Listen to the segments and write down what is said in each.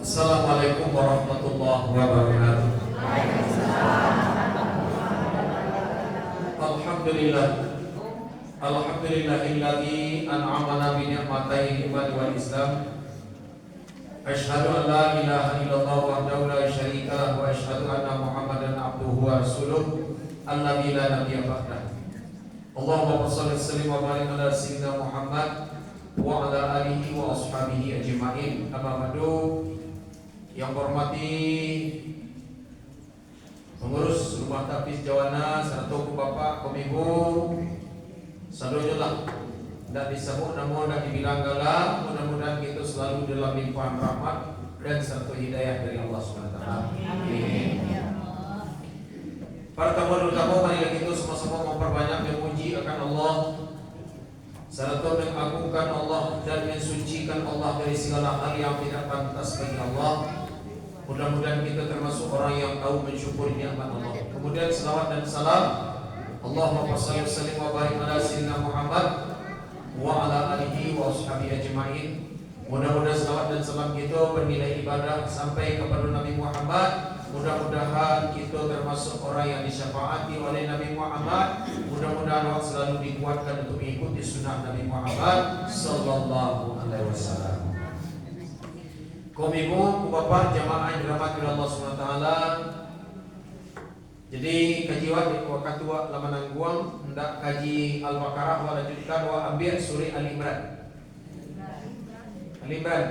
Assalamualaikum warahmatullahi wabarakatuh. Alhamdulillah. Alhamdulillahilladzi an'amana bi ni'matil iman wal Islam. Asyhadu an la ilaha illallah wahdahu la syarika lahu wa asyhadu anna Muhammadan abduhu wa rasuluh alladzi la nabiyya ba'dah. Allahumma shalli wa sallim wa barik ala sayyidina Muhammad wa ala alihi wa ashabihi ajma'in. Amma ba'du. Yang hormati pengurus rumah tapis Jawana serta Bapak Komibu sadojolah tidak disebut namun tidak dibilang galak. Mudah-mudahan kita selalu dalam limpahan rahmat dan serta hidayah dari Allah SWT. Amin. Para tamu-tamu, marilah kita sama-sama memperbanyak memuji akan Allah serta mengagungkan Allah dan mensucikan Allah dari segala hal yang tidak pantas bagi Allah. Mudah-mudahan kita termasuk orang yang tahu mensyukuri nikmat Allah. Kemudian selawat dan salam Allahumma shalli wa sallim wa barik ala sayyidina Muhammad wa ala alihi wa ashabihi ajma'in. Mudah-mudahan selawat dan salam kita bernilai ibadah sampai kepada Nabi Muhammad. Mudah-mudahan kita termasuk orang yang disyafaati oleh Nabi Muhammad. Mudah-mudahan Allah selalu dikuatkan untuk mengikuti sunnah Nabi Muhammad sallallahu alaihi wasallam. Komibu, Bapak jamaah yang dirahmati Allah SWT. Jadi kaji wakatua lamanan guang hendak kaji Al-Baqarah wa lanjutkan wa ambil surah Al-Imran. Al-Imran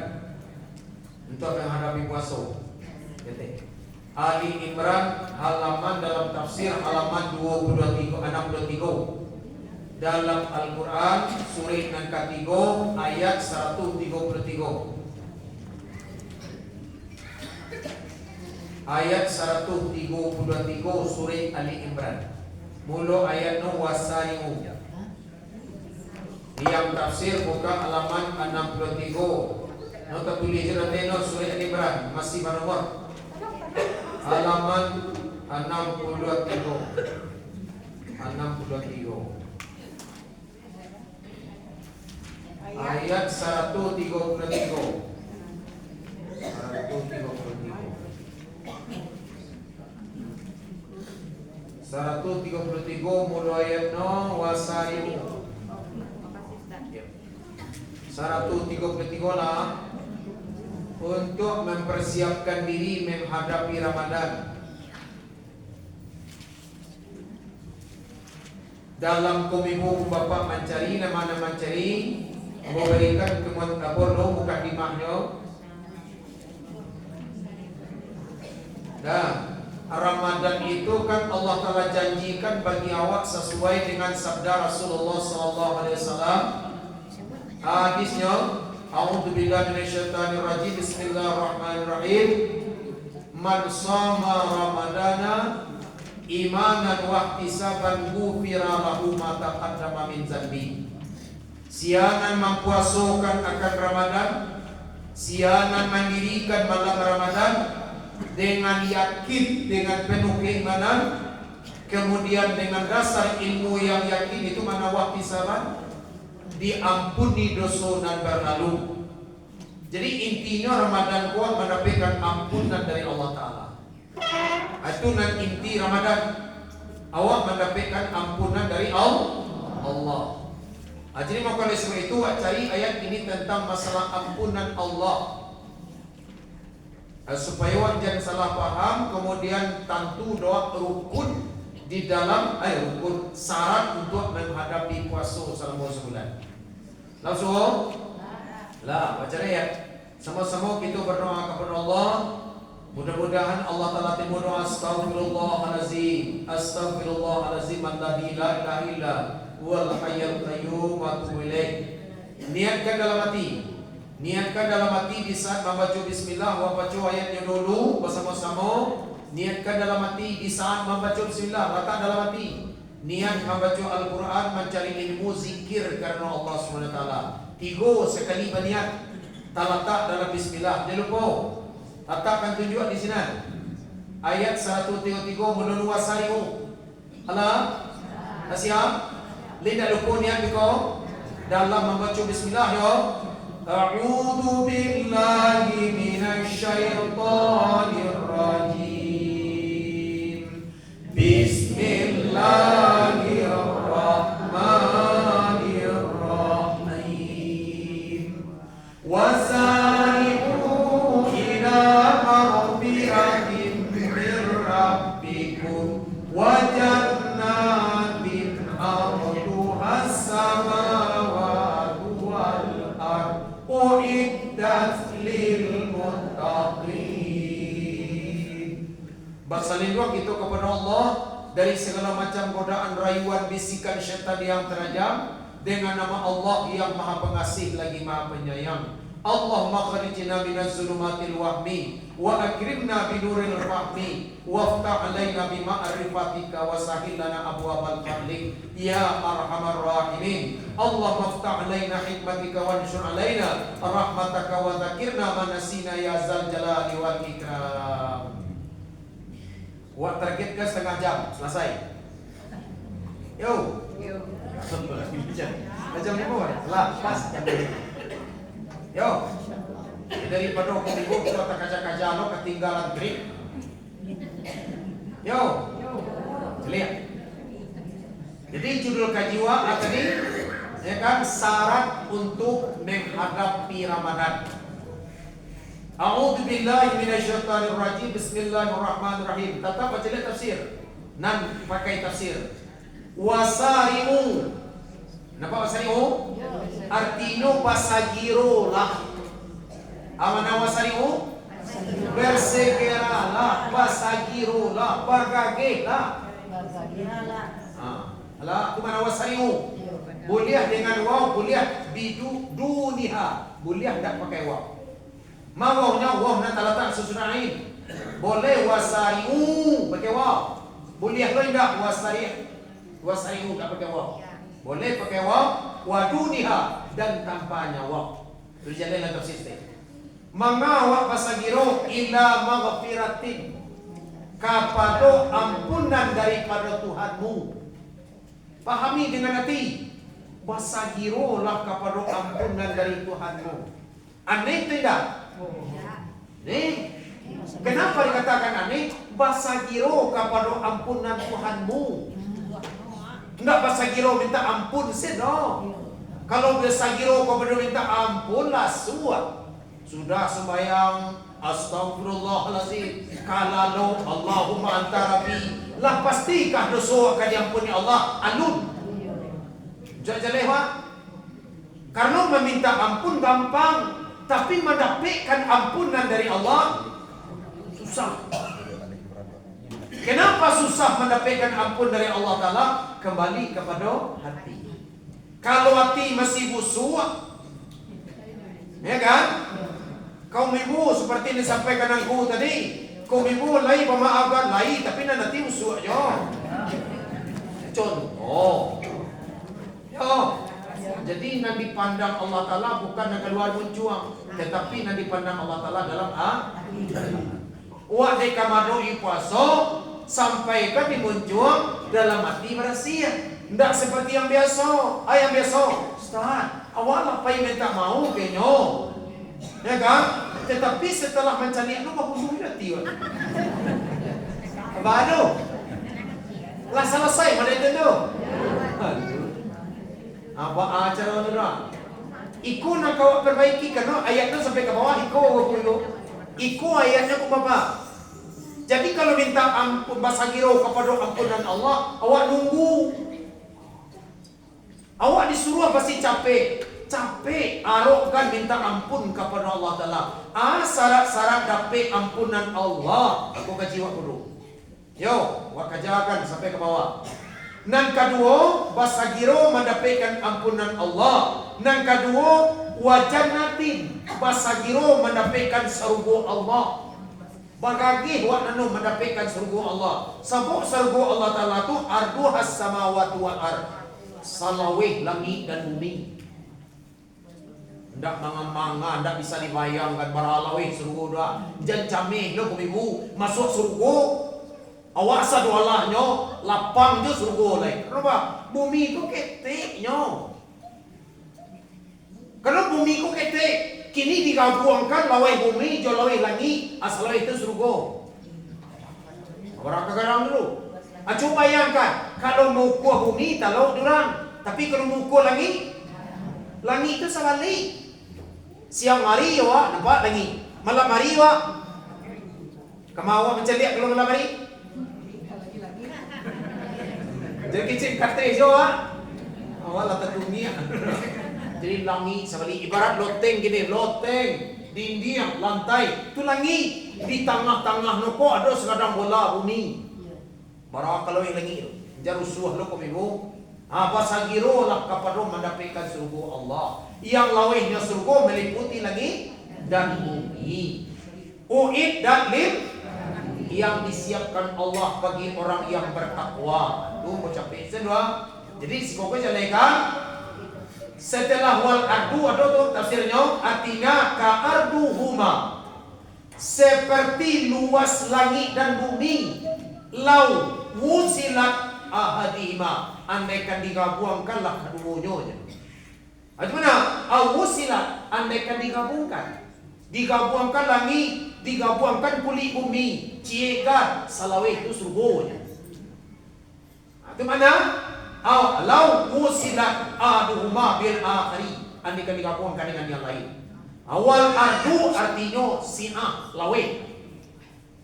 untuk menghadapi puasa. Ali Imran halaman dalam tafsir halaman 63 dalam Al-Quran surah yang ketiga ayat 133. Ayat 133 surah Ali Imran. Mula ayat no wasari'u. Yang tafsir buka halaman 63. Nota tulis no surah Ali Imran masih nomor halaman 63. Ayat 133. 133 mulai ayat no wasari'u. 133 lah untuk mempersiapkan diri menghadapi Ramadan. Dalam komibu Bapak mencari nama-nama mencari memberikan kemudian dapur lo bukan di mahnya. Dah Ramadan itu kan Allah Ta'ala janjikan bagi awak sesuai dengan sabda Rasulullah SAW. Hadisnya, A'udzubillahi minasyaitonirrajim. Bismillahirrahmanirrahim. Man shama Ramadana imanan wa ihtisaban ghufira lahu ma taqaddama min dzanbi. Siangan mempuasakan akan Ramadan, siangan mendirikan malam Ramadan dengan yakin, dengan penuh keimanan, kemudian dengan dasar ilmu yang yakin itu mana waktu saban diampuni dosa dan berlalu. Jadi intinya Ramadan kuat mendapatkan ampunan dari Allah Ta'ala. Itu nan inti Ramadan. Awak mendapatkan ampunan dari Allah. Jadi maka oleh sebab itu awak cari ayat ini tentang masalah ampunan Allah. Supaya awak jangan salah paham. Kemudian tentu doa rukun di dalam rukun syarat untuk menghadapi puasa selama sebulan. Langsung lah baca ayat. Sama-sama kita berdoa kepada Allah. Mudah-mudahan Allah Ta'ala timur doa Astaghfirullahalazim. Astaghfirullahalazim alladzi la ilaha illa huwal hayyul qayyum wa atubu ilaih. Niatkan dalam hati. Niatkan dalam hati di saat membaca bismillah. Baca ayatnya dulu bersama-sama. Niatkan dalam hati di saat membaca bismillah. Letak dalam hati niat membaca Al-Quran, mencari ilmu, zikir karena Allah SWT. Tiga sekali berniat. Tak letak dalam bismillah. Jangan lupa. Letakkan tunjuk di sini. Ayat 133 mulun wasari'u. Alah? Siap? Lihat lupa niat biko. Dalam membaca bismillah ya. A'udzu billahi minasyaitonir rajim. Bismillahirrahmanirrahim. Wasari'u ila maghfiratin min rabbikum wa jannatin arduhas samawati wal ardh uiddat lil muttaqin. Bersalindung kita kepada Allah dari segala macam godaan, rayuan, bisikan syaitan yang terajam, dengan nama Allah yang Maha Pengasih lagi Maha Penyayang. Allahumma khrijna minaz zulumatil wahmi wa akrimna binuril fahmi waftah alaina bima'rifatika wa sahhil lana abwabal fadlik ya arhamar rahimin. Allahumma aftah alaina hikmatika wanshur alaina rahmataka wa dzakirna ma nasina ya zal jalali wal ikram. Buat target ke setengah jam selesai. Yo. Macam ni pun lah pas jam ni. Yo. Daripada ibu kita tak kaca-kaca lo ketinggalan grip. Yo. Lihat. Jadi judul kajiwa tadi ya kan, syarat untuk menghadapi Ramadan. A'udzu billahi minasyaitonir rajim. Bismillahirrahmanirrahim. Tetap baca tafsir. Nan pakai tafsir. Wasari'u. Napa wasari'u? Artinya pasagiro lah. Amana wasari'u? Bersegeralah, pasagiro lah, bergagih lah. Alah, mana wasari'u? Boleh dengan waw, boleh bidu duniha. Boleh tak pakai waw. Mawawnya waw nak letak sesudah ain. Boleh wasari'u pakai waw. Boleh ke tidak wasari'u tak pakai waw. Boleh pakai waw, waduniha dan tanpanya waw. Berjalan dalam sistem. Mangawak pasagiro ila maghfiratin, kepada ampunan daripada Tuhanmu. Pahami dengan hati. Pasagiro lah kepada ampunan dari Tuhanmu. Aneh tidak? Nih, kenapa dikatakan aneh? Basagiro kepada ampunan Tuhanmu. Enggak basagiro minta ampun no. Kalau basagiro kepada minta ampun lah sudah sembahyang astagfirullahalazim, kalau Allahumma anta rabbi, lah pastikah dosa akan diampuni Allah? Alun. Jangan lewat. Karena meminta ampun gampang, tapi mendapatkan ampunan dari Allah susah. Kenapa susah mendapatkan ampun dari Allah Ta'ala? Kembali kepada hati. Kalau hati masih busuk, ya kan? Kaum ibu seperti yang disampaikan aku tadi, kaum ibu lai pemaafkan lai, tapi nanti busuk aja. Contoh, yo. Jadi yang dipandang Allah Ta'ala bukan yang keluar mencuang, tetapi yang dipandang Allah Ta'ala dalam hati. Wah deka madoi puasa sampai kan dimuncuang dalam hati bersih. Tidak seperti yang biasa. Yang biasa, Ustaz, awal apa yang minta mau kenyo, ya kan? Tetapi setelah mencari itu apa pun hati. Baru lah selesai mana itu tu. Apa acara tu dah? Iku nak kau perbaiki karena ayat tu sampai ke bawah iku ayatnya ku bapa. Jadi kalau minta ampun basagiro kepada ampunan Allah, awak nunggu. Awak disuruh pasti capek. Arokkan minta ampun kepada Allah Ta'ala. Syarat-syarat dapat ampunan Allah. Aku kaji wak dulu. Yo, wak kajakan sampai ke bawah. Nan kedua, basagiro mendapatkan ampunan Allah. Nan kedua, wajanatin, basagiro mendapatkan surga Allah. Bagagi wak nanu mendapatkan surga Allah. Sabuk surga Allah Ta'ala tu arduhas samawati wal ardh. Salawih langit dan bumi. Ndak manga-manga, ndak bisa dibayangkan baralawih surga dah. Jan camih lo kumibu masuk surga. Awasa do Allahnyo lapang je surga lai. Kenapa? Bumi itu keteknya. Karena bumi itu ketek, kini digabungkan lawai bumi jo lawai langit, asal lawai itu surga. Orang kegarang dulu. Coba bayangkan kalau mengukur bumi talau durang, tapi kalau mengukur langit, langit itu sebalik. Siang hari ya wak, nampak langit. Malam hari wak, kemauan menceliak kalau malam hari. Jadi kecil kata je wak, awal lah terdunia. Jadi langit sebalik ibarat loteng gini, loteng, dinding, lantai, itu langit. Di tengah-tengah nopo ada sekadang bola bumi. Barang kalau yang langit, jarusuh lo komibu. Apa sagiro lah kepada mendapatkan surga Allah. Yang lawihnya surga meliputi langit dan bumi. Uid dan lim yang disiapkan Allah bagi orang yang bertakwa. Tuh mencapai sedua. Jadi si koko jalekan setelah wal ardu ada tuh tafsirnya artinya ka arduhuma seperti luas langit dan bumi. Lau wusilat ahadihima andaikan digabungkanlah keduanya. Bagaimana? Awusilat andaikan digabungkan langit, digabungkan kulit bumi, ciekan salawe itu surganya. Itu mana? Lau wusilat aduhuma bil akhiri andaikan digabungkan dengan yang lain. Awal ardu artinya sinah lawe.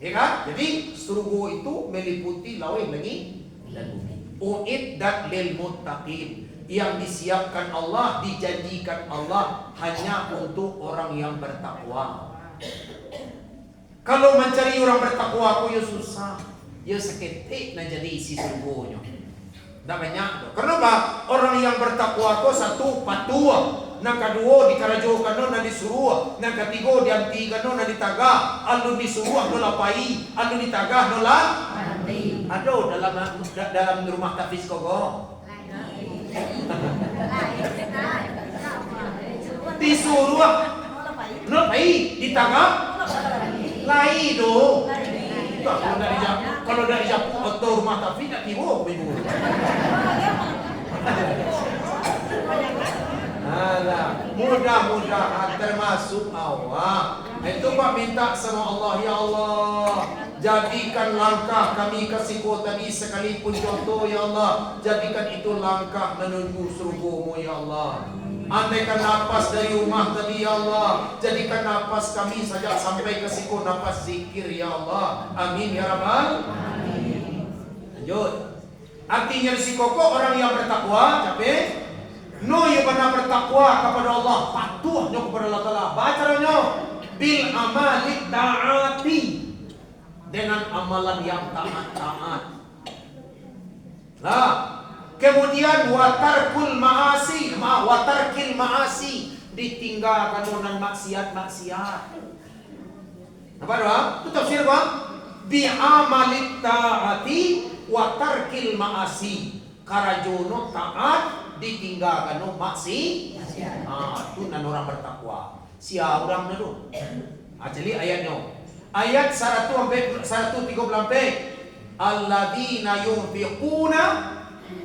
Ya kan? Jadi surga itu meliputi lawe lagi dan bumi. Uiddat lil muttaqin yang disiapkan Allah, dijanjikan Allah hanya untuk orang yang bertakwa. Kalau mencari orang bertakwa aku ya susah, ya seketik nak jadi isi surganya. Tak banyak. Kenapa? Orang yang bertakwa itu satu patuh, nak kedua dikarajokan nak disuruh, nak ketiga diantikan nak ditagah, alun disuruh nolapai, alun ditagah nolak. Aduh dalam rumah tafis kogo. Disuruh nolapai, ditagah, lai do. Kalau dari Japun atau rumah tafis tak tiba bingung. Mudah-mudahan termasuk awak. Itu Pak minta sama Allah, ya Allah, jadikan langkah kami ke Siko tadi sekalipun contoh ya Allah, jadikan itu langkah menuju surga-Mu ya Allah. Andaikan nafas dari rumah tadi ya Allah, jadikan nafas kami saja sampai ke Siko nafas zikir ya Allah. Amin ya Rabbal. Lanjut. Artinya si koko orang yang bertakwa, capek. No yang benar bertakwa kepada Allah, patuhnya kepada Allah Taala. Bacanya bil amali taati, dengan amalan yang taat-taat. Nah, kemudian watarkul maasi, ditinggalkan dengan maksiat-maksiat. Apa doa? Itu tafsir apa? Bi amalit taati watarkil maasi. Karajono taat, ditinggalkan no maksiat. Itu nan orang bertakwa. Sia orang nado. Jadi ayatnya. Ayat 113. Alladzina yunfiquna,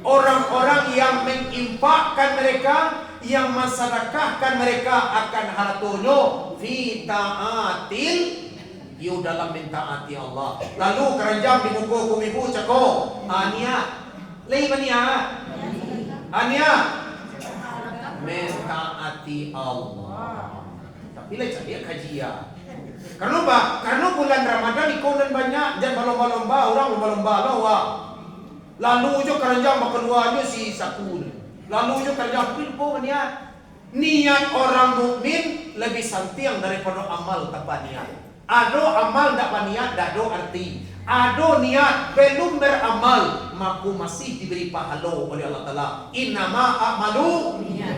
orang-orang yang menginfakkan mereka, yang mensedekahkan mereka akan hartonya fi ta'atil, yu dalam mentaati Allah. Lalu keranjang di buku kumibu cako ania lei mania ania mentaati Allah. Tapi lei cari kajian. Karena apa? Karena bulan Ramadan ikonan banyak, jangan berlomba-lomba, orang lomba-lomba lawa. Lalu jo keranjang keluarnya si sakul. Lalu jo keranjang pilpo niat orang mukmin lebih santiang daripada amal tanpa niat. Ado amal tak niat, dak do arti. Ado niat belum beramal, maku masih diberi pahala oleh Allah Taala. Innama a'malu niat.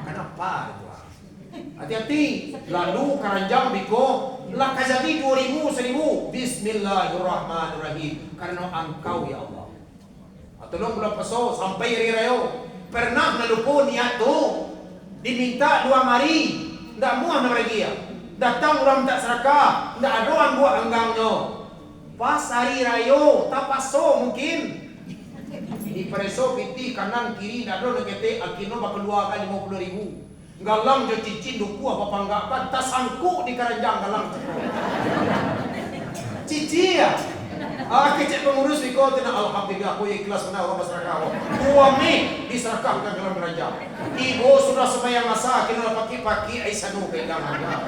Kenapa? Hati-hati. Lalu keranjang biko lah kajati 2000 1000. Bismillahirrahmanirrahim. Karena engkau ya Allah. Atau bulan peso sampai hari raya pernah nalupo niat tu Diminta 2 hari, ndak muah na pergi ya. Datang orang tak serakah, ndak ada orang buat enggangnya. Pas hari raya, tak paso mungkin. Di preso piti kanan kiri ndak ada nekete akino bakal 2 kali 50.000. Galang jo cicin duku apa panggakan tak sangku di keranjang galang. Cici ya. Kecek pengurus wiko tina alhamdulillah aku ikhlas kena orang masyarakat aku. Suami diserahkan dalam keranjang. Ibu sudah sembahyang masa kena paki-paki aisanu pegang aja.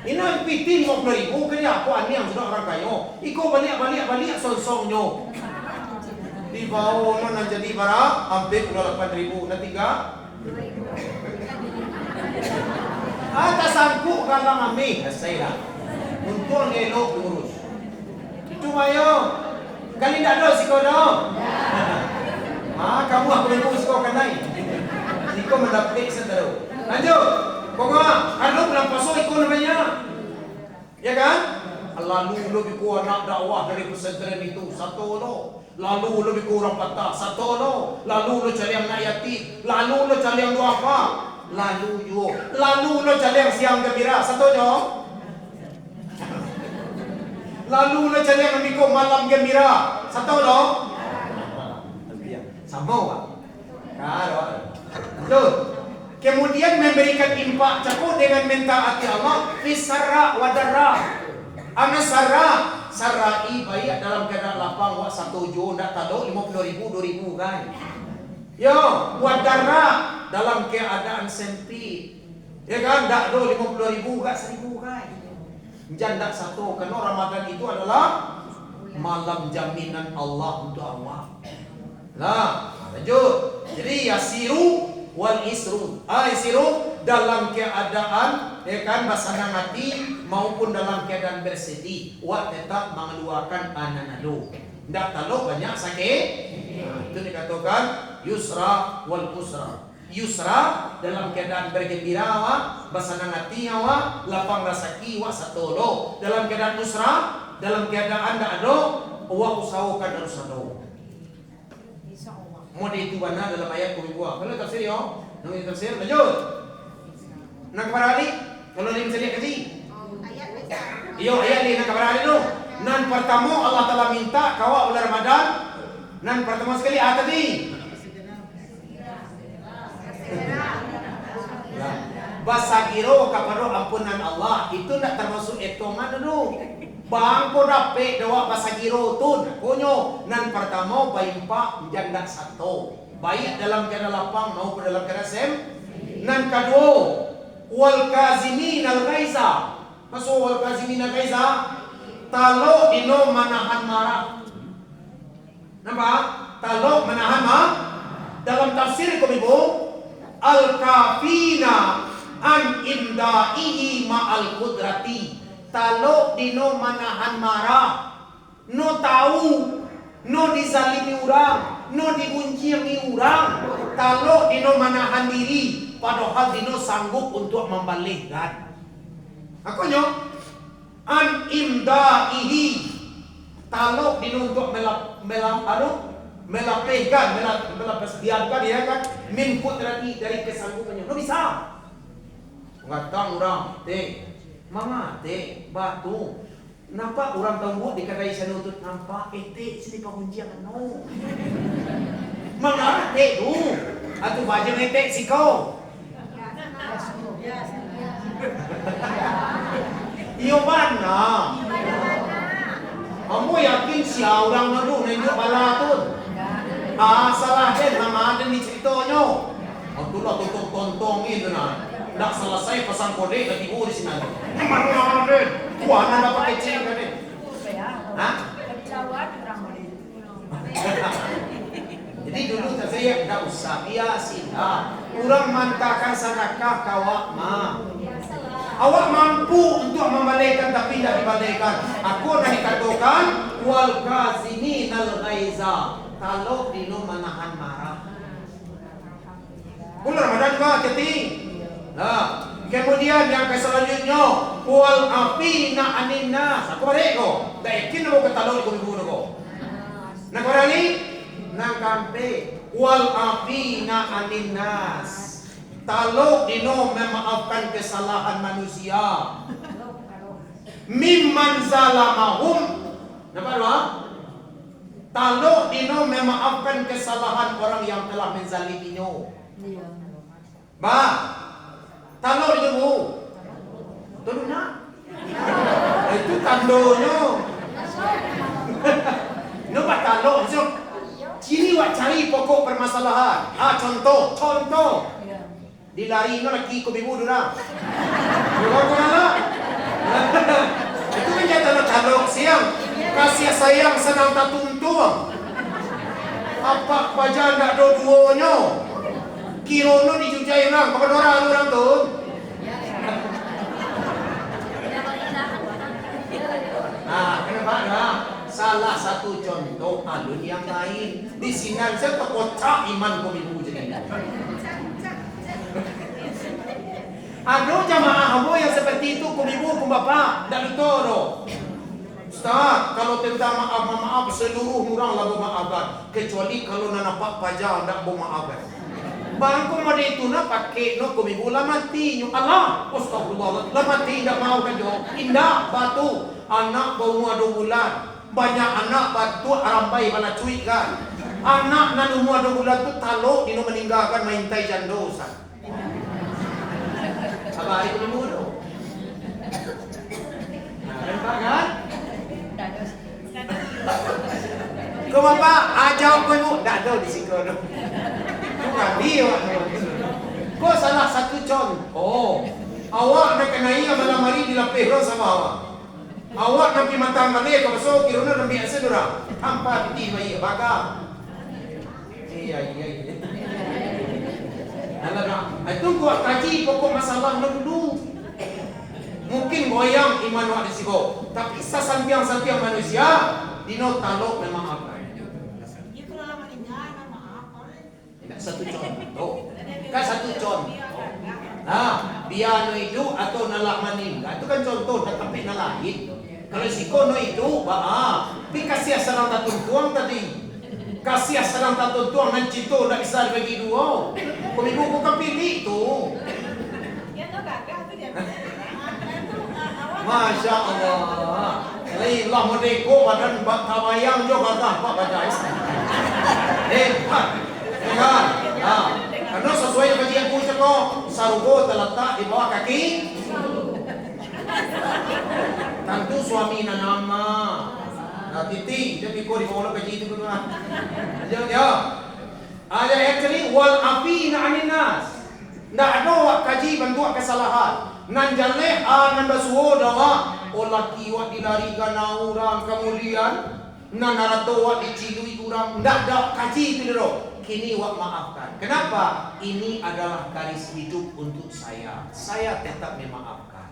Ini piti 50.000 kaya aku ani yang sudah orang kaya. Iko balik sonsongnya. Di bawah mana jadi bara hampir 8.000 na 3. Tak sangku galang ami saya. Untung elok diurus. Cuma yo, kali tidak ada siko dong. Kamu aku yang siko kanai. Siko mendapat sendiri. Lanjut, pokoknya kalau bilang pasal iko namanya, ya kan? Lalu lebih ku anak dakwah dari pesantren itu satu lo. Lalu lebih kurang patah satu lo. Lalu lo cari yang nak yatim. Lalu lo cari yang duafa. Lalu lo cari yang siang gembira satu jo. Lalu lo cari yang memikul malam gembira satu lo. Sama Pak. Kalau betul. Kemudian memberikan impak cakup dengan mentaati Allah fisara wadara. Anasara sarai baik dalam keadaan lapang wak 1 juta ndak tahu 50.000 2.000 kan. Yo, wadara dalam keadaan sempit. Ya kan ndak do 50.000 gak 1.000 kan. Jandak satu karena Ramadan itu adalah malam jaminan Allah untuk awak. Nah, lanjut. Jadi yasiru wal isru. Yasiru dalam keadaan ya kan basanang hati maupun dalam keadaan bersedih. Wa tetap mengeluarkan ananado. Ndak tahu banyak sakit. Itu dikatakan yusra wal usra. Yusra dalam keadaan bergembira wa basanang hati wa lapang rezeki wa satolo. Dalam keadaan usra dalam keadaan ndak ada wa usahakan harus ada. Mau itu mana dalam ayat kuliah. Kalau tafsir yo, nang tafsir lanjut. Nang parali kalau ni bisa lihat kaji. Ayat besar. Iyo ayat ni nang parali tu. Nan pertama Allah Taala minta kawa bulan Ramadan. Nan pertama sekali tadi. Basagiro kaparo ampunan Allah itu nak termasuk etongan dulu. Bang ko dapat dawa basagiro tun. Konyo nan pertama baimpa janda satu. Baik dalam keadaan lapang maupun dalam keadaan sem. Nan kedua wal kazimin al ghaiza. Masuk wal kazimin al ghaiza talo dino manahan marah. Nampak? Talo manahan marah. Dalam tafsir ko ibu al kafina an imdaihi ma'al qudrati. Talo dino manahan marah, no tahu, no dizalimi orang, no digunciri orang. Talo dino manahan diri, padahal dino sanggup untuk membalikkan. Akonyo an imdaihi. Talo dino untuk melapehkan, melapesdiankan ya kan, min qudrati dari kesanggupannya. No bisa. Ngatang orang, mama batu. Nampak orang tembuk di kedai sanutut nampak sini penguncian no. Mana tu. Atu baca siko. Iyo mana? Kamu yakin siya orang nalu nenjuk balatun? Salah den nama ada di ceritanya. Aku lah tutup tontongin tu nak. Nak selesai pasang kode ke tibu di sini. Mana ada? Kuana dapat kecil kan ni? Jadi dulu saya tidak usah biasin. Orang mantakan sanakah kawak ma. Awak mampu untuk membalikkan tapi tidak dibalikkan. Aku dah dikatakan wal kazimin al ghaiza. Kalau dino manahan marah. Bulan Ramadan ka keting. Nah, kemudian yang selanjutnya wal afina anin nas. Aku mereka, dah yakin mau ketalon ko ibu ko. Nak barani nang kampe Wal afina anin nas. Talo dino memaafkan kesalahan manusia. Mimman zalamahum. Nampak tak? Talo dino memaafkan kesalahan orang yang telah menzaliminya. Ba, talo dino. Tolong nak. Itu tandonya. Nampak talo. So, sini wak cari pokok permasalahan. Contoh. Dilari no lagi ko bibu dura. Bukan mana? Itu menjadi talo siang. Kasih sayang senang tak tuntung. Apa baja ndak do duonya. Kirono dijujai orang, kapan orang tu. Nah, kenapa dah? Salah satu contoh alun yang lain. Di sini saya terkocak iman ko bibu jadi. Ada jamaah hamba yang seperti itu ko bibu ko bapa ndak ditoro. Ustaz, kalau tentang maaf seluruh orang lah maafkan, kecuali kalau nak nampak pajak tak maafkan. Bangku mana itu nak pakai no kumibu lah mati nyu Allah, astagfirullah, lah mati tak mau kan jo. Indah batu anak baru 2 bulan, banyak anak batu arambai bala cuik kan. Anak nan umur 2 bulan tu taluk dino meninggalkan main tai jando Ustaz. Sabar itu dulu. Nampak kan? Kau bapa ajak kau ibu tak ada di situ tu. Bukan dia. Kau salah satu contoh. Awak nak kenai malam hari dilapih ro sama awak. Awak nak pergi matang balik kau besok kiruna nak biasa dura. Hampa piti mai baga. Iya. Alah, itu kau kaji pokok masalah dulu. Mungkin goyang iman awak di situ, tapi sasampiang-sampiang manusia dino talok memaafkan. Satu contoh. Kan satu contoh. Nah, biar itu atau nalak meninggal itu kan contoh tak sampai nalahit. Kalau si kono itu, tapi kasih serang tak tuang tadi. Kasih serang tak tuang dan cito tak bisa bagi dua. Komiku kau kan pilih tu. Masya Allah. Lailah merdeka badan tabayang juga kata Pak Bajai. Kan? Karena sesuai dengan kajian kursus kau, sarugo terletak di bawah kaki. Tentu suami dan nama. Titi, dia pikir di bawah kaji itu kan. Ya. Ada actually wal afina anin nas. Ndak ada kaji bentuk kesalahan. Nan jale nan basuo dawa olaki wa dilarikan orang kemudian nan narato wa dicidui orang ndak ada kaji itu dulu. Kini wak maafkan. Kenapa? Ini adalah garis hidup untuk saya. Saya tetap memaafkan.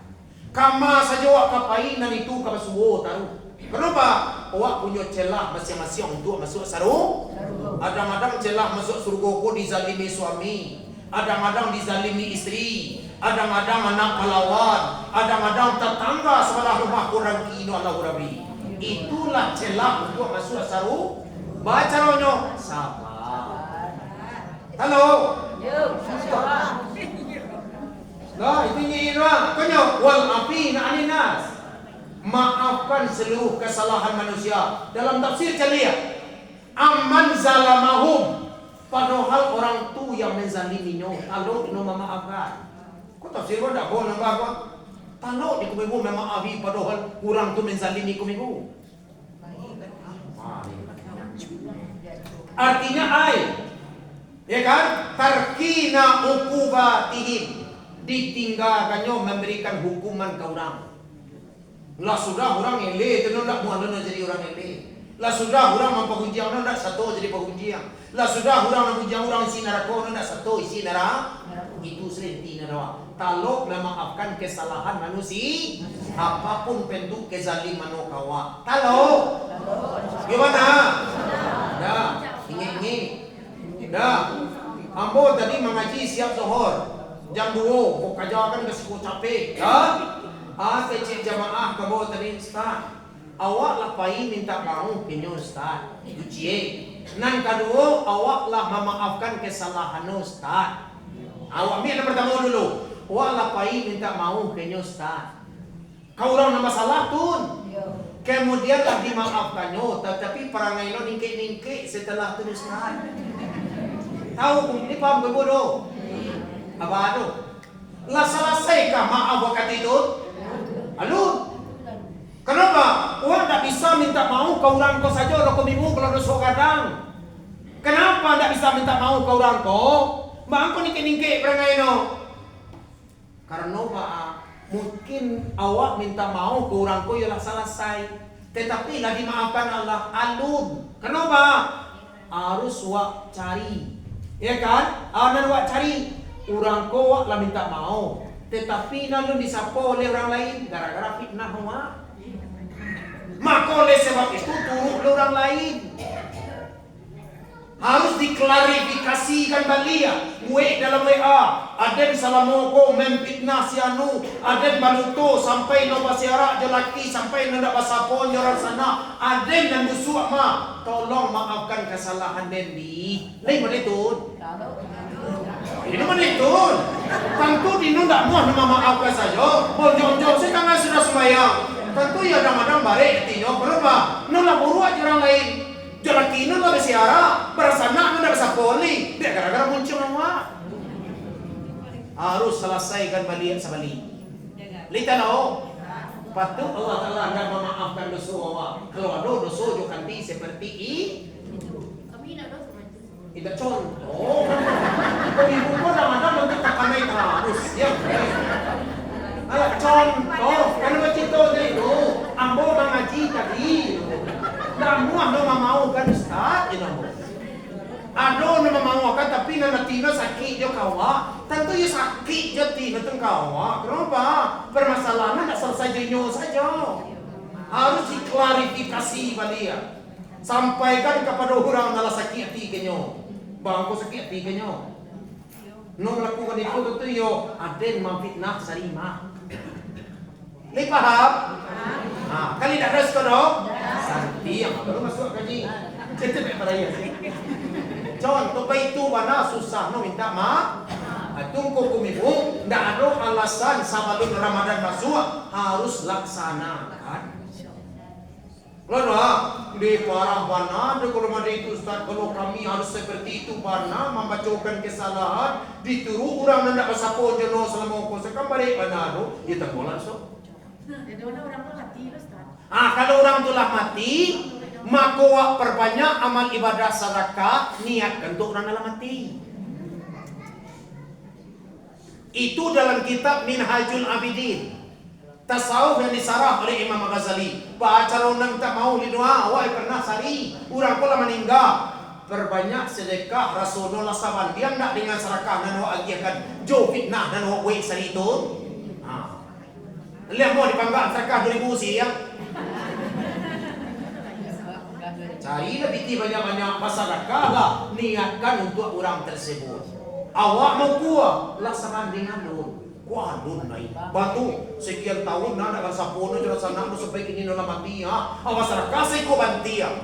Kama saja wak kapainan itu kabasuo taruh. Kenapa? Wak punya celah masing-masing untuk masuk saru. Kadang-kadang celah masuk surga ko dizalimi suami. Kadang-kadang dizalimi istri. Kadang-kadang anak pahlawan. Kadang-kadang tetangga sebelah rumah kurang kino Allah Rabbi. Itulah celah untuk masuk saru. Baca ronyo. Sabar. Halo. Nah, itu nyira. Konyo wal afina anin nas. Maafkan seluruh kesalahan manusia. Dalam tafsir celia. Amman zalamahum. Padahal orang tu yang menzaliminya. Kalau ino memaafkan. Kau tafsir kau tak boleh nampak apa? Kalau di kumibu memaafi padahal orang tu menzalimi kumibu. Artinya ya kan? Tarkina uqubatihim, ditinggalkannya memberikan hukuman ke orang. Lah sudah orang ele, tentu nak muat jadi orang ele. Lah sudah orang memperhunjiang nak satu jadi perhunjiang. Lah sudah orang memperhunjiang orang isi neraka nak satu isi neraka. Itu serenti neraka. Kalau memaafkan kesalahan manusia, apapun bentuk kezaliman kawa. Kalau gimana? Dah, ingin. Dah, ambo tadi mengaji siap zuhur jam 2, kau kajakan kasi ko capek. Dah, kecil jamaah kamu tadi start. Awak lapai minta bangun pinyo start. Ujiye. Nan kedua, awaklah memaafkan kesalahan Ustaz. Awak ni yang pertama dulu. Awaklah pai minta maaf ke Ustaz. Kau orang nama salah tun. Kemudian lah dimaafkannya, tetapi perangai lo ningkik-ningkik setelah tu Ustaz. Tahu ni paham ke bodoh? Apa tu? Lah selesaikah maaf wakat itu? Alun. Kenapa? Orang tak bisa minta maaf ke orang kau saja lo kau kalau dosa kadang. Kenapa tak bisa minta maaf ke orang kau? Mak kau ningkik-ningkik perangai lo. Karena mungkin awak minta maaf ke orang kau ialah selesai, tetapi lagi maafkan Allah alun. Kenapa? Harus wak cari, ya kan? Anak wak cari orang kau wak lah minta maaf, tetapi lalu disapa oleh orang lain gara-gara fitnah wak. Maka oleh sebab itu turut oleh orang lain. Harus diklarifikasikan balia. Wek dalam WA, ada salamoko memfitnah si anu, ada baluto sampai no basiarak je laki sampai hendak basapon orang sana. Ada dan busuk ma, tolong maafkan kesalahan Dendi. Lain mana itu? Ini mana itu? Tentu dino tak mau nama maafkan saja. Bonjong-jong sekarang sudah sembahyang. Tentu ya kadang-kadang balik tino berapa? Nolah buru aja orang lain. Jalan kini lah bersiara, berasana anda bisa poli, dia gara-gara muncul nama. Harus selesaikan balian sebalik. Lihat lo, patut Allah Taala akan memaafkan dosa awak. Kalau ada dosa jo kanti seperti itu. Kami nak dosa. Itu contoh. Kau ibu kau kadang-kadang untuk takanai terus, ya. Alah contoh, karena bercerita itu, ambo mengaji tadi. Namuah nama mau kan Ustaz, inamu. Ado nama mau kan tapi nana tina sakit jo kawa. Tentu ya sakit jo tina teng kawa. Kenapa? Permasalahan tak selesai jenyo saja. Harus diklarifikasi balia. Sampaikan kepada orang nala sakit hati kenyo. Bangko sakit hati kenyo. No melakukan itu tentu yo aden memfitnah sarima. Ni paham? Kali dah res dong? Santi yang baru masuk kaji. Kita tak peraya. Contoh itu mana susah no minta maaf. Tunggu kumibu, ndak ada alasan sebelum Ramadan masuk harus laksanakan. Kalau di parah bana, di kalau ada itu Ustaz, kalau kami harus seperti itu bana, membacakan kesalahan, dituru orang ndak bersapo jono selama kau sekam balik bana tu, dia tak boleh so. Jadi orang tu mati Ustaz. Kalau orang itulah mati, maka perbanyak amal ibadah sedekah, niatkan untuk orang dalam mati. Itu dalam kitab Minhajul Abidin, tasawuf yang disarah oleh Imam Ghazali. Baca orang tak mau lidua, awak pernah sari, orang pula meninggal. Perbanyak sedekah Rasulullah SAW. Dia tidak dengan sedekah dan awak agiakan jo fitnah dan awak wait sari itu. Lihat mau dipanggang sedekah 2000 siang. Carilah biti banyak-banyak sedekah lah, niatkan untuk orang tersebut. Awak mau kuah, laksanakan dengan lu. Kuah dun naik. Batu sekian tahun nak akan sapono jero sana no sampai kini dalam mati ya. Awas kasih ko bantia.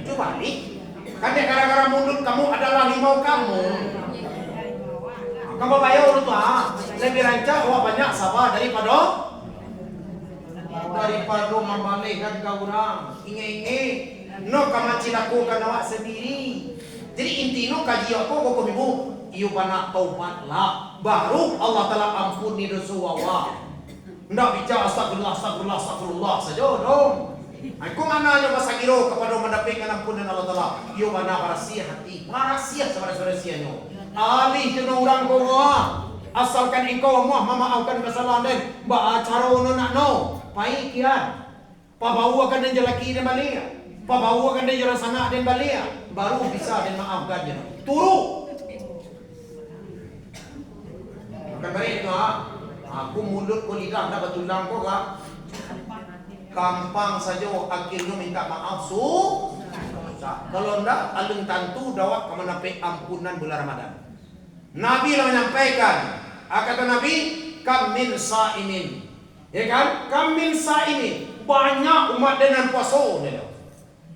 Itu balik. Kan gara-gara mundur kamu adalah limau kamu. Kamu bayar itu lebih rancak awak banyak sabar daripada membalikkan ke orang. Inge-inge no kamaci lakukan awak sendiri. Jadi intinya kaji apa kok ibu iu bana taubatlah baru Allah Taala ampuni dosa awak. Ndak bicara astagfirullah saja dong. Aku mana aja bahasa kiro kepada mendapatkan ampunan Allah Taala. Iu bana rahasia hati, rahasia saudara-saudaranya. Alih jenuh orang kau asalkan engkau mau memaafkan kesalahan dan cara ono nak no. Pai kian. Pabau akan dan jalaki dan balia. Pabau akan dan jalan sana dan balia. Baru bisa dan maafkan je. Turu. Bukan balik itu aku mulut ko lidah dah betulang ko ka. Gampang saja akhirnya minta maaf kalau ndak alung tantu dawak ke menapi ampunan bulan Ramadan. Nabi lah menyampaikan, kata Nabi, kam min sa'imin. Ya kan? Kam min sa'imin. Banyak umat dengan puasa dia.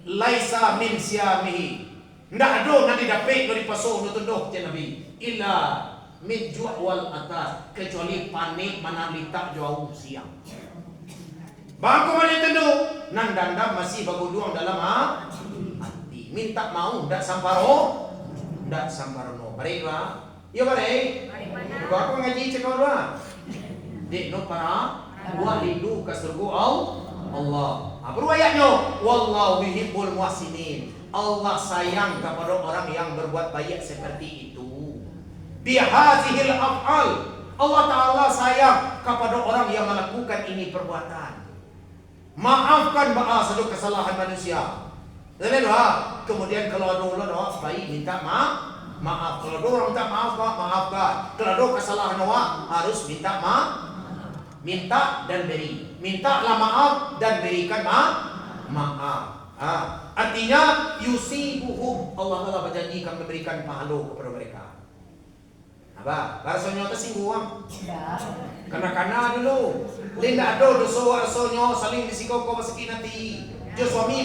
laisa min siamihi. Ndak ada nanti dapat dari paso nutunduh je Nabi. Illa min ju'wal atas, kecuali panik manalita jauh siang. Bangku mana tendu nandanda masih baguduang dalam hati. Minta mau ndak samparo, ndak samparono. Baiklah. Ya baik. Bangku ngaji cekau dua. Dek no para walidu kasurgu Allah. Apa ayatnya? Wallahu yuhibbul muhsinin. Allah sayang kepada orang yang berbuat baik seperti itu. Bihazihil af'al. Allah Ta'ala sayang kepada orang yang melakukan ini perbuatan. Maafkan satu kesalahan manusia. Kemudian kalau ada orang baik minta maaf. Kalau ada orang minta maafkan. Kalau ada kesalahan harus minta maaf. Minta dan beri. Mintalah maaf dan berikan maaf. Artinya yusibuhum, Allah Ta'ala berjanji akan memberikan pahala kepada mereka. Apa? Rasanya tersinggung. Karena dulu linda ada dosa rasanya saling disikau kau masuk nanti. Jo suami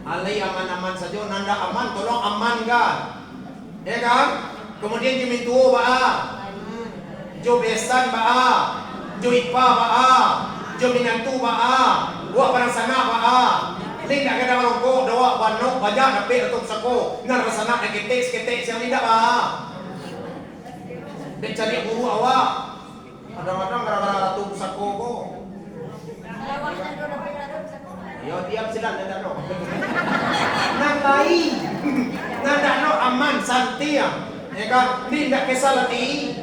alai aman saja nanda aman, tolong amankan. Ya kan? Kemudian jimintu jo besan jo ipa jo minantu wa parang sana linda kada marongko dawa banok banyak dapat atau sako narasana ketek yang linda dan cari guru awak kadang-kadang gara-gara ratu sako ko yo diam silang nanda no nanda no aman santi ya kan linda kesalati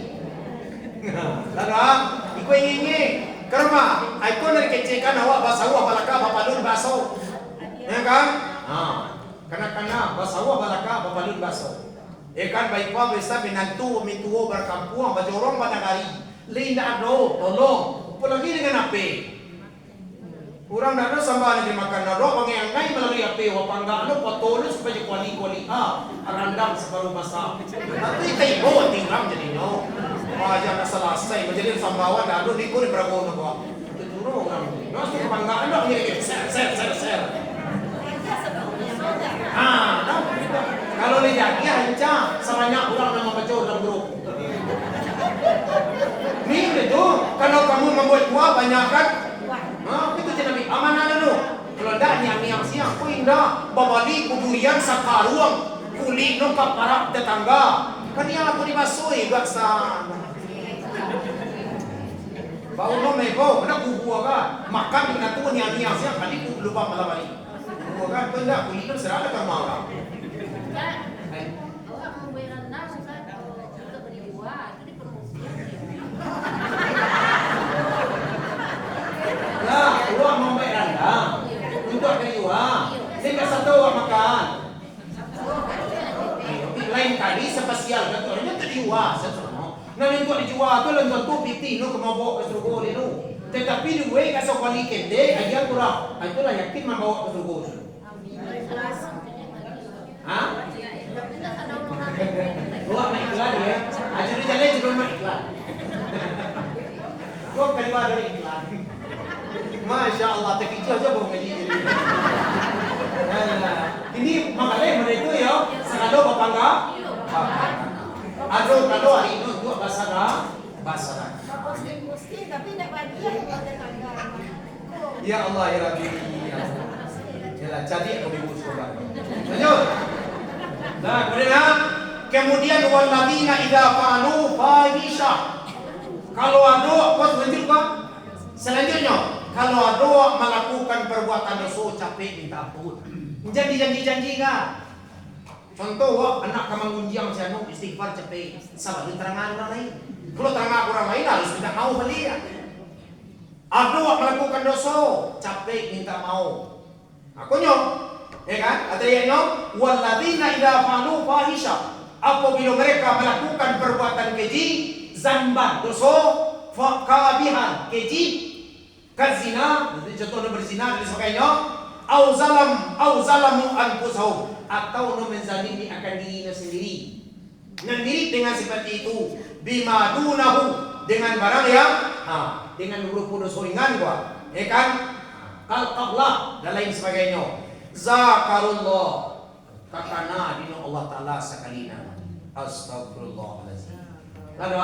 lalu iko ingin karma iko narikecekan awak basawa balaka bapalun baso ya kan kana basawa balaka bapalun baso kan baik pa besa binantu mintuo berkampuang bajorong banagari linda ado tolong apalagi dengan ape kurang dah ada sambal negeri makan nado pangiangai melalui ape wapangga ano patolo supaya kuali arandam separuh masa tapi taibo tinggal jadi no aja nak selesai menjadi sambawan dah ada di kuri prabowo no itu dulu orang nasi pangga ano ni ser kalau ni jadi aja sebanyak orang nama baca dalam grup ni itu kalau kamu membuat buah banyak kan itu jadi amanah dulu. Kalau dah niang siang, kau indah babali kudurian sakaruang kulit no kaparak tetangga. Kan yang aku dibasui gak sana. Bau no mebo, mana kubu aga makan dengan tu niang siang kali ku lupa malam hari. Kubu aga tu dah kulit no serala kan malam. Awak membayar nasi kan untuk beri buah itu dipromosikan. Uang mau bayar anda untuk dari uang. Sehingga satu uang makan. Lain kali spesial kantornya tadi uang. Nah untuk dijual tu lanjut tu piti nu kemabok ke Surgo ni nu. Tetapi di gue kasih kuali kende aja kurang. Itulah yakin membawa ke Surgo. Hah? Buat naik iklan ya. Ajar jalan juga naik iklan. Kau keluar dari iklan. Masya Allah, terkejut aja bawa ngaji jadi. Ini makanya mereka itu ya, sekado bapangga. Aduh, kalau hari itu dua basara. Mesti tapi nak bagi Ya Allah ya Rabbi. Yalah, jadi aku ibu sekolah. Lanjut. Nah, kemudian walladzina idza fa'alu fahisha. Kalau ada apa lanjut Pak? Selanjutnya kalau ada melakukan perbuatan dosa capek minta ampun. Janji kan? Contoh anak kamangunjiang sianu istighfar capek. Salah terangan orang lain. Kalau terangan orang lain harus minta mau beli ya. Ada melakukan dosa capek minta mau. Akunya, ya kan? Artinya walladzina idza fa'alu fahisha. Apabila mereka melakukan perbuatan keji, zamban dosa, fakabihan keji. Kazina, contohnya berzina dan sebagainya, au zalamu anfusahum atau menzalimi akan dirinya sendiri. Dengan mirip dengan seperti itu, bima dunahu dengan barang yang dengan huruf dosa ringan gua, ya kan? kalqallah dan lain sebagainya. Zakarullah takana dino Allah Taala sakalina. Astagfirullahalazim. Lalu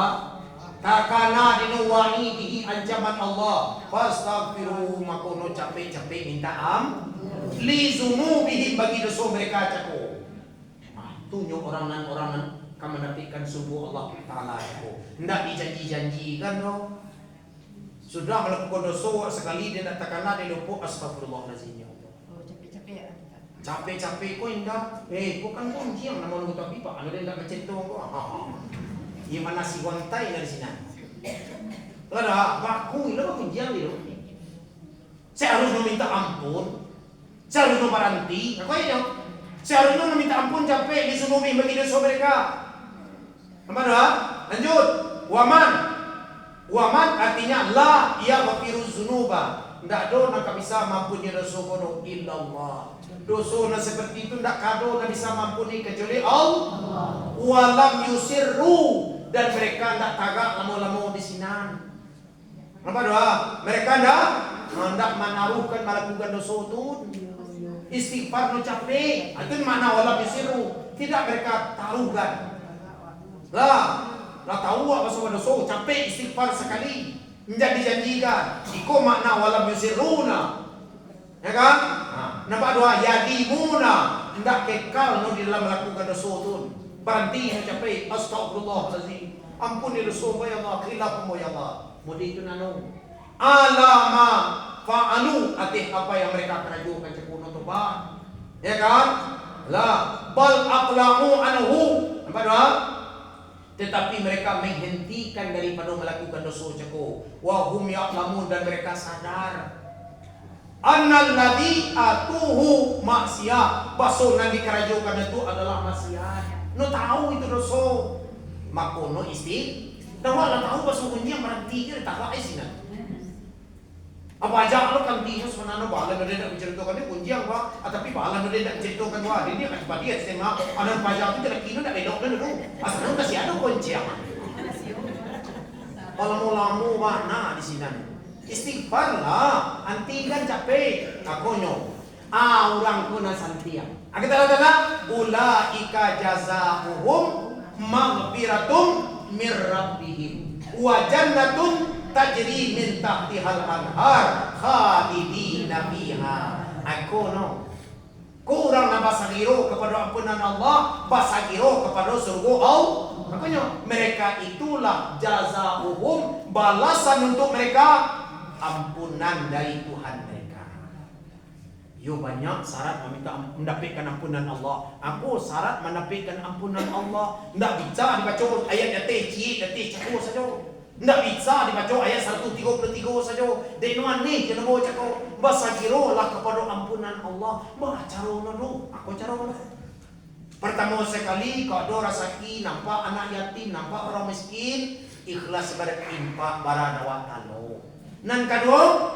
takana dino wa'idihi ancaman Allah. Fastaghfiru makono capek-capek minta li zunubihi bagi dosa mereka cako. Tunjuk orang-orang kamu mendapatkan subuh Allah Ta'ala cako. Tidak dijanji-janjikan no. Sudah melakukan dosa sekali dia nak takana dia lupa astagfirullahalazim ya Allah. Capek-capek kau indah. Kau kan kunci yang nama lu tapi pak. Anu dia tidak macam tu kau. Ia mana si wantai dari sini. Lada baku ilo kunci yang dia. Saya harus meminta ampun. Saya harus membaranti. Apa ini? Saya harus meminta ampun capek disunubi bagi dosa mereka. Apa dah? Lanjut. Waman artinya la yaghfiru dzunuba. Tidak ada nak bisa mampuni dosa kono illallah. Dosa nak seperti itu tidak kado nak bisa mampuni kecuali Allah. Walam yusirru dan mereka tidak tagak lama-lama di sini. Apa doa? Mereka tidak menaruhkan melakukan dosa itu. Istighfar no capek. Itu mana walam yusirru. Tidak mereka taruhkan. Lah tahu apa soal dosa capek istighfar sekali. Menjadi janjikan. Iko makna walam yusirruna. Ya kan? Nampak doa yadimuna hendak kekal no di dalam melakukan dosa tu. Berhenti mencapai astagfirullahalazim. Ampuni dosa ya Allah, khilaf ya Allah. Mudi itu nanu. Alama fa'alu atih apa yang mereka kerajukan cekuno tu ba. Ya kan? La bal aqlamu anhu. Nampak doa? Tetapi mereka menghentikan daripada melakukan dosa ceko. Wa hum ya'lamun dan mereka sadar. Annal ladzi atuhu maksiat. Baso nan dikerajukan itu adalah maksiat. No tahu itu dosa. Makono tahu lah tahu baso kunci yang berhenti dia tak baik sih nah. Apa aja lo kan dia sebenarnya bala no dia nak menceritakan dia kunci yang ba tapi bala no dia nak menceritakan wah dia kan sebab dia sema ada pajak itu tidak kino tak bedok dulu. Asal kasih ada kunci apa. Lamu mana di sini. Istighfar lah, antikan capek, akonyo. Orang kuna santia. Kita kata ulaika jazaohum maghfiratum mir rabbihim wa jannatun tajri min tahtihal anhar khalidina fiha. Akono. Kurang na basagiro kepada ampunan Allah, basagiro kepada surga Allah. Makanya mereka itulah jazaohum balasan untuk mereka ampunan dari Tuhan mereka. Yo banyak syarat mendapatkan ampunan Allah. Aku syarat mendapatkan ampunan Allah. Tidak bisa dibaca ayat dati cakap saja. Tidak bisa dibaca ayat 133 saja. Dari mana ni kita baca cakap basagirolah kepada ampunan Allah. Baca dulu. Aku cara dulu. Pertama sekali kalau rasaki nampak anak yatim, nampak orang miskin, ikhlas berinfak baradawa talo. Nan kedua,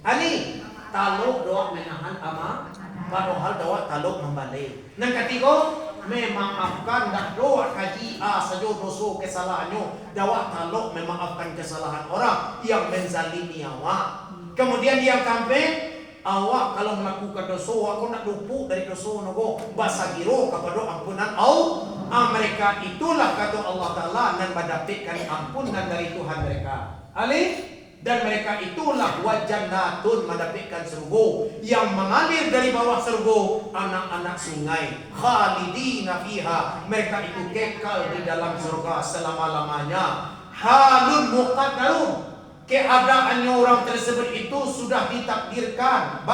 ani taluk doa menahan ama, padahal doa taluk membalik. Nan ketiga, memaafkan dak doa kaji saja dosa kesalahannya, doa taluk memaafkan kesalahan orang yang menzalimi awak. Kemudian yang keempat, awak kalau melakukan dosa, aku nak luput dari dosa nogo, basagiro kepada ampunan Allah. Mereka itulah kata Allah Taala dan mendapatkan ampunan dari Tuhan mereka. Ali. Dan mereka itulah wajannatun mendapatkan surga yang mengalir dari bawah surga anak-anak sungai khalidina fiha. Mereka itu kekal di dalam surga selama-lamanya. Halun muqaddarun, keadaannya orang tersebut itu sudah ditakdirkan.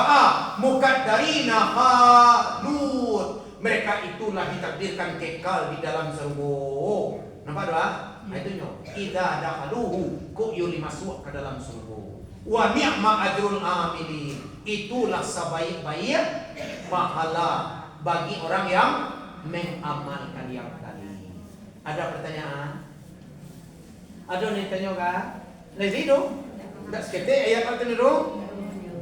Muqaddarina halun, mereka itulah ditakdirkan kekal di dalam surga. Nampak doa? Itu nyo. Idza dakhaluhu ku yuli masuk ke dalam surga. Wa ni'ma ajrul amilin. Itulah sebaik-baik pahala bagi orang yang mengamalkan yang tadi. Ada pertanyaan? Ada nih tanya kan? Lagi itu? Tak sekete ayat kata itu.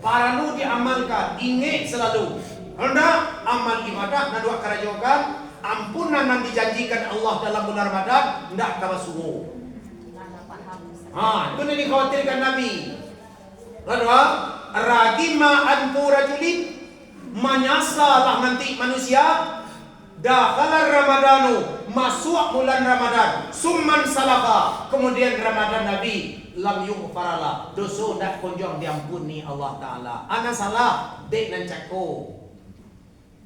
Paranu diamalkan, ingat selalu. Hendak amal ibadah na dua kerajokan. Ampunan yang dijanjikan Allah dalam bulan Ramadan tidak kalah suhu. Itu yang dikhawatirkan Nabi. Lalu ragima anfu rajulin, menyasalah nanti manusia. Dakhala Ramadanu, masuk bulan Ramadan, summan salaka, kemudian Ramadan Nabi lam yughfarala, dosa dak kunjung diampuni Allah Taala. Ana salah dek nan cako.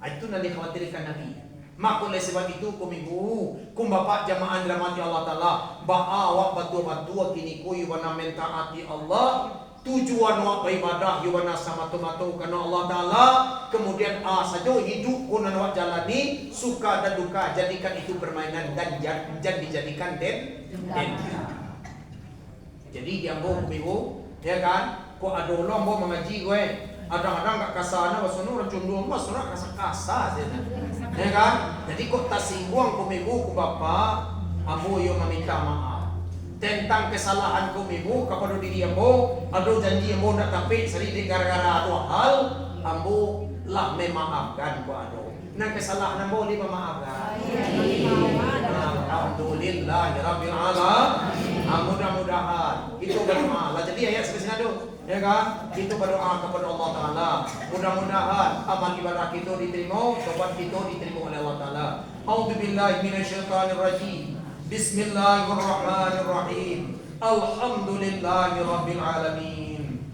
Itu nanti khawatirkan Nabi. Maka oleh sebab itu kumigu bapak jamaah dirahmati Allah Taala, awak batu-batu kini kuy wana mentaati Allah. Tujuan wak beribadah yuwana sama tomato karena Allah Ta'ala. Kemudian saja hidup kunan wak jalani, suka dan duka jadikan itu permainan dan dijadikan den. Jadi diambo kumigo, ya kan? Kok ada orang mau mengaji gue, kadang-kadang gak kasarnya wasunu orang condong wasunu kasar ya kan? Jadi kok tak singgung kumigo ku bapak, ambo yo meminta maaf tentang kesalahan kumibu kepada diri ambo, ada janji ambo nak tapi sedikit gara-gara ada hal ambo lah memaafkan ku ado. Nah kesalahan ambo li memaafkan. Alhamdulillah ya rabbil alamin. Mudah-mudahan itu berdoa. Lah jadi ayat sebenarnya tu, ya kan? Itu berdoa kepada Allah Taala. Mudah-mudahan amal ibadah kita diterima, tobat kita diterima oleh Allah Taala. A'udzubillahi minasyaitonirrajim. Bismillahirrahmanirrahim. Alhamdulillahi rabbil alamin.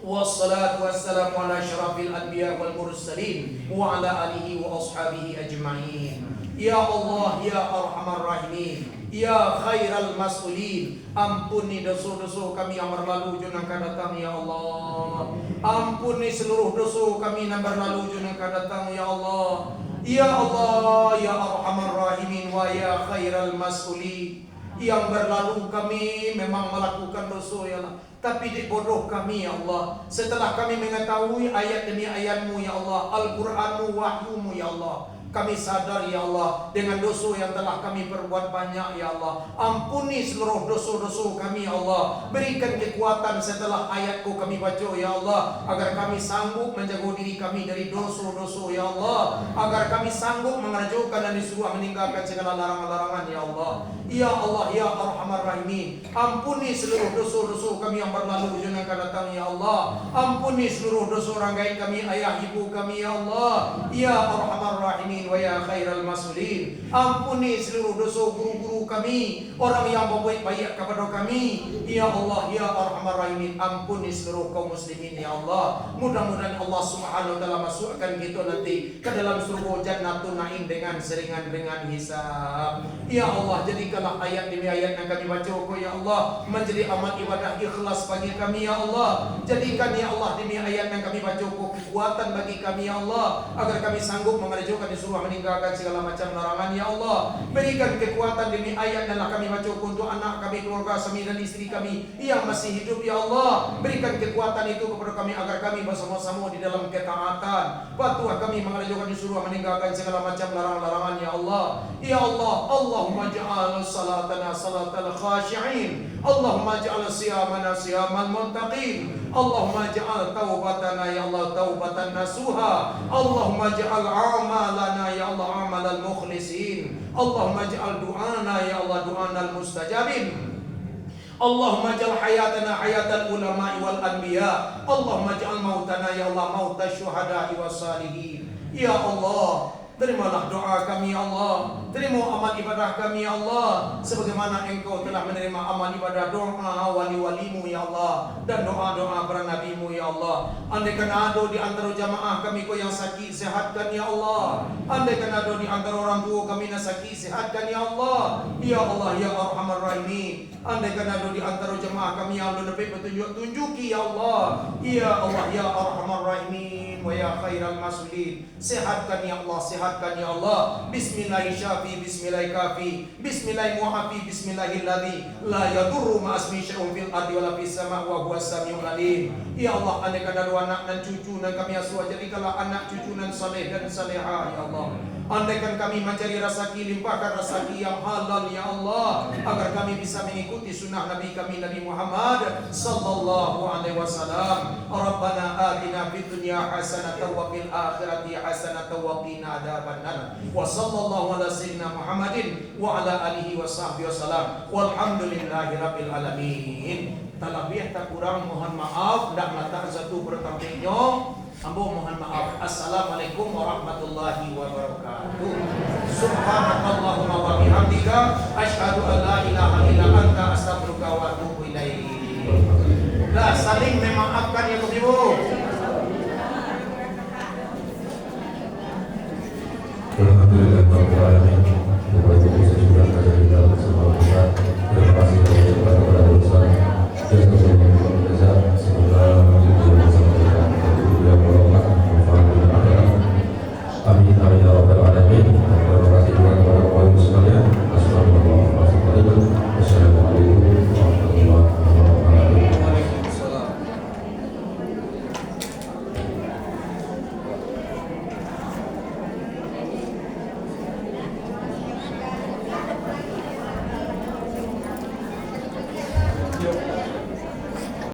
Wassalatu wassalamu ala asyrafil anbiya wal mursalin wa ala alihi wa ashabihi ajma'in. Ya Allah ya arhamar rahimin, ya khairal mas'ulin, ampuni dosa-dosa kami yang berlalu yang akan datang ya Allah. Ampuni seluruh dosa kami yang berlalu yang akan datang ya Allah. Ya Allah ya arhamar rahimin wa ya khairal mas'ulin. Yang berlalu kami memang melakukan dosa ya Allah, tapi dibodoh kami ya Allah. Setelah kami mengetahui ayat demi ayat-Mu ya Allah, Al-Qur'an-Mu, wahyu-Mu ya Allah, kami sadar ya Allah dengan dosa yang telah kami perbuat banyak ya Allah. Ampuni seluruh dosa-dosa kami ya Allah. Berikan kekuatan setelah ayat-Ku kami baca ya Allah, agar kami sanggup menjaga diri kami dari dosa-dosa ya Allah, agar kami sanggup mengerjakan dan disuruh meninggalkan segala larangan-larangan ya Allah. Ya Allah ya arhamar rahimin, ampuni seluruh dosa-dosa kami yang berlalu yang akan datang ya Allah. Ampuni seluruh dosa orang gaib kami, ayah ibu kami ya Allah. Ya arhamar rahimin wa ya khairal mas'ulin, ampuni seluruh dosa guru-guru kami, orang yang berbuat baik kepada kami ya Allah ya arhamar rahimin. Ampuni seluruh kaum muslimin ya Allah. Mudah-mudahan Allah Subhanahu wa taala masukkan kita nanti ke dalam surga Jannatun Naim dengan seringan-ringan hisab. Ya Allah, jadikanlah ayat demi ayat yang kami baca ya Allah menjadi amal ibadah ikhlas bagi kami ya Allah. Jadikan ya Allah demi ayat yang kami baca kekuatan bagi kami ya Allah, agar kami sanggup mengerjakan disuruh meninggalkan segala macam larangan ya Allah. Berikan kekuatan demi ayat yang kami baca untuk anak kami, keluarga suami dan istri kami yang masih hidup ya Allah. Berikan kekuatan itu kepada kami agar kami bersama-sama di dalam ketaatan. Patuh kami mengerjakan disuruh meninggalkan segala macam larangan-larangan ya Allah. Ya Allah, Allahumma ja'al salatana salatal khashi'in, Allahumma ja'al siyamana siyamal muttaqin, Allahumma ja'al taubatana ya Allah taubatan nasuha, Allahumma ja'al a'malana ya Allah a'malal mukhlisin, Allahumma ja'al du'ana ya Allah du'anal mustajabin, Allahumma ja'al hayatana hayatal ulama'i wal anbiya, Allahumma ja'al mautana ya Allah mautas syuhada'i was salihin. Ya Allah, terimalah doa kami ya Allah, terima amal ibadah kami ya Allah, sebagaimana Engkau telah menerima amal ibadah doa wali-walimu ya Allah, dan doa-doa para nabimu ya Allah. Andaikan ada di antara jamaah kami yang sakit, sehatkan ya Allah. Andaikan ada di antara orang tua kami yang sakit, sehatkan ya Allah. Ya Allah ya arhamar rahimin, andaikan ada di antara jamaah kami yang lebih petunjuk, tunjuki ya Allah. Ya Allah ya arhamar rahimin wa ya khairal mas'ulin, sehatkan ya Allah, sehatkan ya Allah. Bismillahi syafi, bismillahi kafi, bismillahi muafi, bismillahilladzi la yadurru ma'asmi syai'un fil ardi wala fis sama' wa huwas samiul alim. Ya Allah, andaikan ada anak dan cucu dan kami asuh, jadikanlah anak cucu dan saleh dan salehah ya Allah. Andaikan kami mencari rezeki, limpahkan rezeki yang halal ya Allah, agar kami bisa mengikuti sunnah Nabi kami Nabi Muhammad sallallahu alaihi wasallam. Rabbana atina fid dunya hasanatan wa fil akhirati hasanatan wa qina adzabannar. Wa sallallahu ala sayyidina Muhammadin wa ala alihi wa sahbihi wasallam. Walhamdulillahi rabbil alamin. Tak lebih tak kurang mohon maaf, ndak mata satu pertamanya. Ambo mohon maaf. Assalamualaikum warahmatullahi wabarakatuh. Subhanakallahumma wa bihamdika asyhadu an la ilaha illa anta astaghfiruka wa atubu ilaik. Dah saling memaafkan ya Ibu. Alhamdulillah.